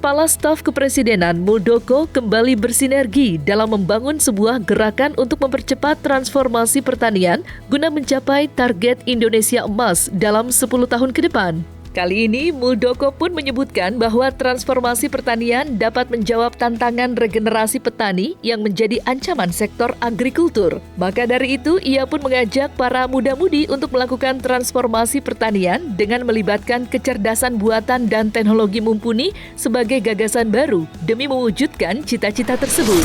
Kepala Staf Kepresidenan Muldoko kembali bersinergi dalam membangun sebuah gerakan untuk mempercepat transformasi pertanian guna mencapai target Indonesia Emas dalam 10 tahun ke depan. Kali ini, Muldoko pun menyebutkan bahwa transformasi pertanian dapat menjawab tantangan regenerasi petani yang menjadi ancaman sektor agrikultur. Maka dari itu, ia pun mengajak para muda-mudi untuk melakukan transformasi pertanian dengan melibatkan kecerdasan buatan dan teknologi mumpuni sebagai gagasan baru demi mewujudkan cita-cita tersebut.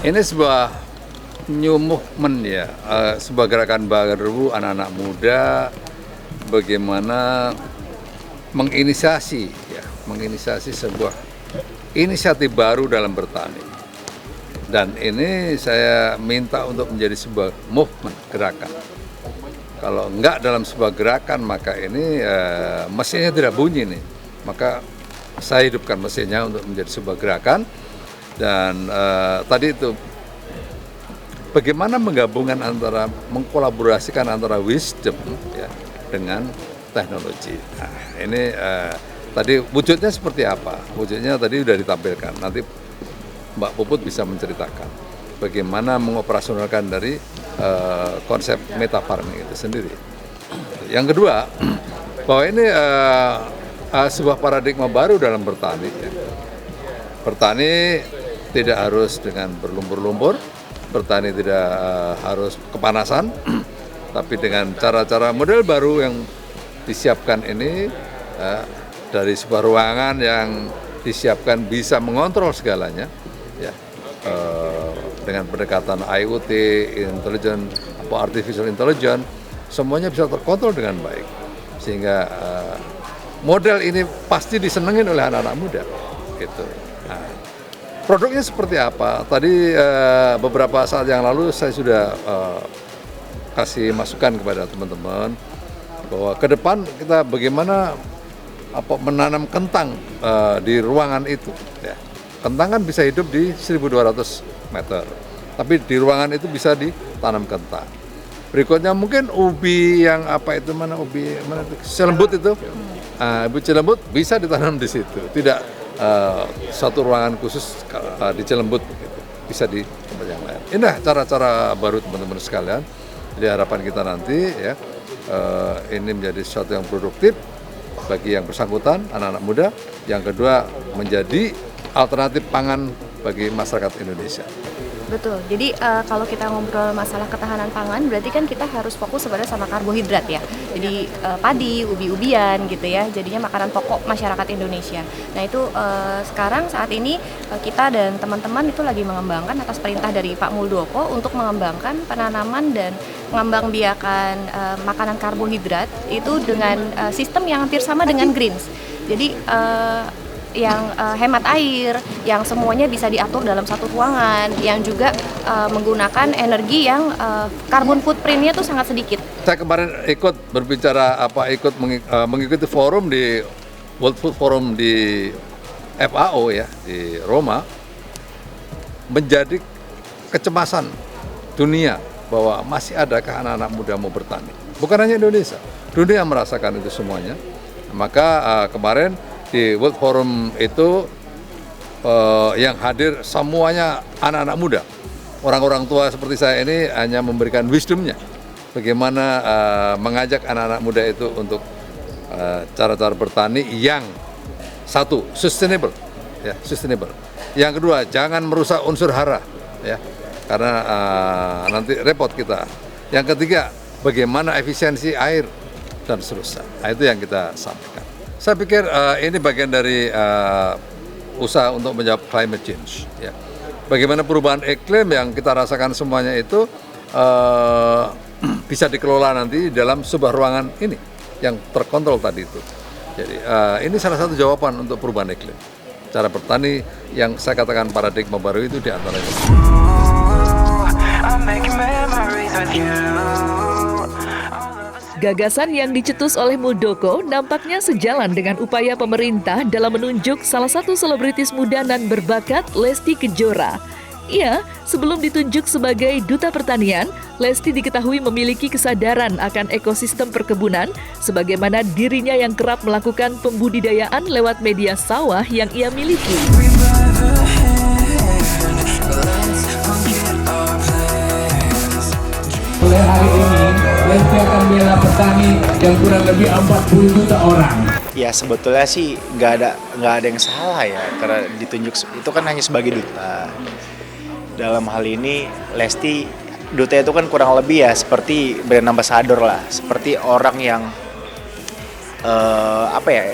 Ini sebuah new movement ya, sebuah gerakan baru anak-anak muda bagaimana menginisiasi sebuah inisiatif baru dalam bertani. Dan ini saya minta untuk menjadi sebuah movement, gerakan. Kalau enggak dalam sebuah gerakan maka ini mesinnya tidak bunyi nih. Maka saya hidupkan mesinnya untuk menjadi sebuah gerakan. Dan tadi itu bagaimana mengkolaborasikan antara wisdom ya, dengan teknologi. Nah, ini tadi wujudnya seperti apa? Wujudnya tadi sudah ditampilkan. Nanti Mbak Puput bisa menceritakan bagaimana mengoperasionalkan dari konsep meta farming itu sendiri. Yang kedua, bahwa ini sebuah paradigma baru dalam bertani. Ya. Bertani tidak harus dengan berlumpur-lumpur, bertani tidak harus kepanasan, tapi dengan cara-cara model baru yang disiapkan ini dari sebuah ruangan yang disiapkan bisa mengontrol segalanya, ya, dengan pendekatan IoT, artificial intelligence, semuanya bisa terkontrol dengan baik, sehingga model ini pasti disenengin oleh anak-anak muda, gitu. Nah, produknya seperti apa? Tadi beberapa saat yang lalu saya sudah kasih masukan kepada teman-teman bahwa ke depan kita bagaimana menanam kentang di ruangan itu. Ya. Kentang kan bisa hidup di 1.200 meter, tapi di ruangan itu bisa ditanam kentang. Berikutnya mungkin ubi yang ubi celembut itu, ubi celembut bisa ditanam di situ. Tidak satu ruangan khusus di Celembut, gitu. Bisa di tempat yang lain. Ini cara-cara baru teman-teman sekalian. Jadi harapan kita nanti ya ini menjadi sesuatu yang produktif bagi yang bersangkutan, anak-anak muda. Yang kedua menjadi alternatif pangan bagi masyarakat Indonesia. Betul, jadi kalau kita ngobrol masalah ketahanan pangan, berarti kan kita harus fokus sebenarnya sama karbohidrat ya. Jadi padi, ubi-ubian gitu ya, jadinya makanan pokok masyarakat Indonesia. Nah itu sekarang saat ini kita dan teman-teman itu lagi mengembangkan atas perintah dari Pak Muldoko untuk mengembangkan penanaman dan mengembangbiakan makanan karbohidrat itu dengan sistem yang hampir sama dengan greens. Jadi yang hemat air, yang semuanya bisa diatur dalam satu ruangan, yang juga menggunakan energi yang carbon footprint-nya tuh sangat sedikit. Saya kemarin ikut berbicara mengikuti forum di World Food Forum di FAO ya di Roma, menjadi kecemasan dunia bahwa masih adakah anak-anak muda mau bertani. Bukan hanya Indonesia, dunia merasakan itu semuanya. Maka kemarin di World Forum itu yang hadir semuanya anak-anak muda. Orang-orang tua seperti saya ini hanya memberikan wisdomnya. Bagaimana mengajak anak-anak muda itu untuk cara-cara bertani yang satu, sustainable. Ya, sustainable. Yang kedua, jangan merusak unsur hara. Ya, karena nanti repot kita. Yang ketiga, bagaimana efisiensi air dan seterusnya. Nah, itu yang kita sampaikan. Saya pikir ini bagian dari usaha untuk menjawab climate change. Ya. Bagaimana perubahan iklim yang kita rasakan semuanya itu bisa dikelola nanti dalam sebuah ruangan ini yang terkontrol tadi itu. Jadi ini salah satu jawaban untuk perubahan iklim. Cara bertani yang saya katakan paradigma baru itu diantaranya. Gagasan yang dicetus oleh Muldoko nampaknya sejalan dengan upaya pemerintah dalam menunjuk salah satu selebritis muda dan berbakat, Lesti Kejora. Iya, sebelum ditunjuk sebagai Duta Pertanian, Lesti diketahui memiliki kesadaran akan ekosistem perkebunan, sebagaimana dirinya yang kerap melakukan pembudidayaan lewat media sawah yang ia miliki. Mulai hari ini, Lesti akan bela petani yang kurang lebih 40 juta orang. Ya sebetulnya sih nggak ada yang salah ya, karena ditunjuk itu kan hanya sebagai duta. Dalam hal ini Lesti duta itu kan kurang lebih ya seperti brand ambassador lah, seperti orang yang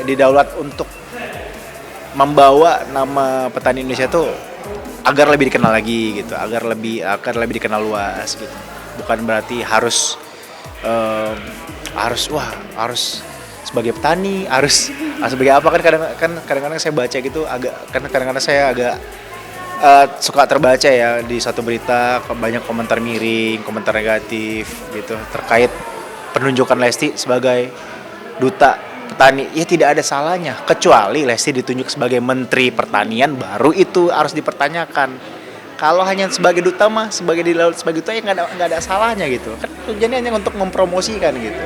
didaulat untuk membawa nama petani Indonesia itu agar lebih dikenal lagi gitu, agar lebih dikenal luas gitu. Bukan berarti harus sebagai petani, harus sebagai apa, kan kadang-kadang saya baca gitu kadang-kadang saya agak suka terbaca ya di satu berita banyak komentar miring, komentar negatif gitu terkait penunjukan Lesti sebagai duta petani. Ya tidak ada salahnya, kecuali Lesti ditunjuk sebagai Menteri Pertanian baru itu harus dipertanyakan. Kalau hanya sebagai duta mah, sebagai duta ya nggak ada salahnya gitu. Kan tujuannya hanya untuk mempromosikan gitu.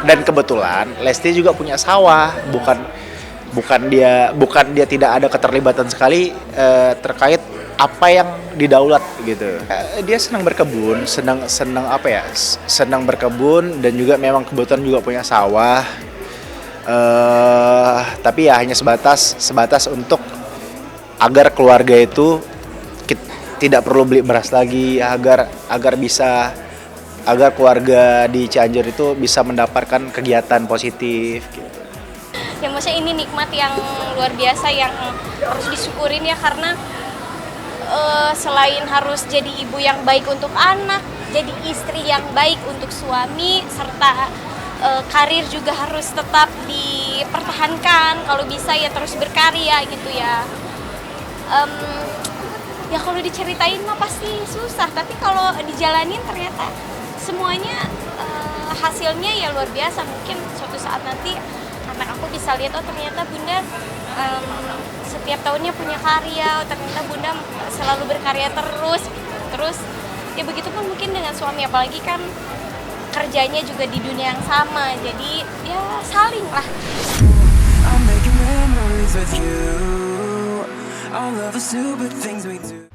Dan kebetulan Lesti juga punya sawah, bukan dia tidak ada keterlibatan sekali terkait apa yang didaulat gitu. Dia senang berkebun, senang berkebun dan juga memang kebetulan juga punya sawah. Tapi ya hanya sebatas untuk agar keluarga itu tidak perlu beli beras lagi, agar keluarga di Cianjur itu bisa mendapatkan kegiatan positif gitu. Ya maksudnya ini nikmat yang luar biasa yang harus disyukurin ya, karena selain harus jadi ibu yang baik untuk anak, jadi istri yang baik untuk suami, serta karir juga harus tetap dipertahankan, kalau bisa ya terus berkarya gitu ya. Ya kalau diceritain mah pasti susah, tapi kalau dijalanin ternyata semuanya hasilnya ya luar biasa. Mungkin suatu saat nanti anak aku bisa lihat, oh ternyata bunda setiap tahunnya punya karya, ternyata bunda selalu berkarya terus ya begitu pun mungkin dengan suami, apalagi kan kerjanya juga di dunia yang sama, jadi ya saling lah. I'm making memories with you. All of the stupid things we do.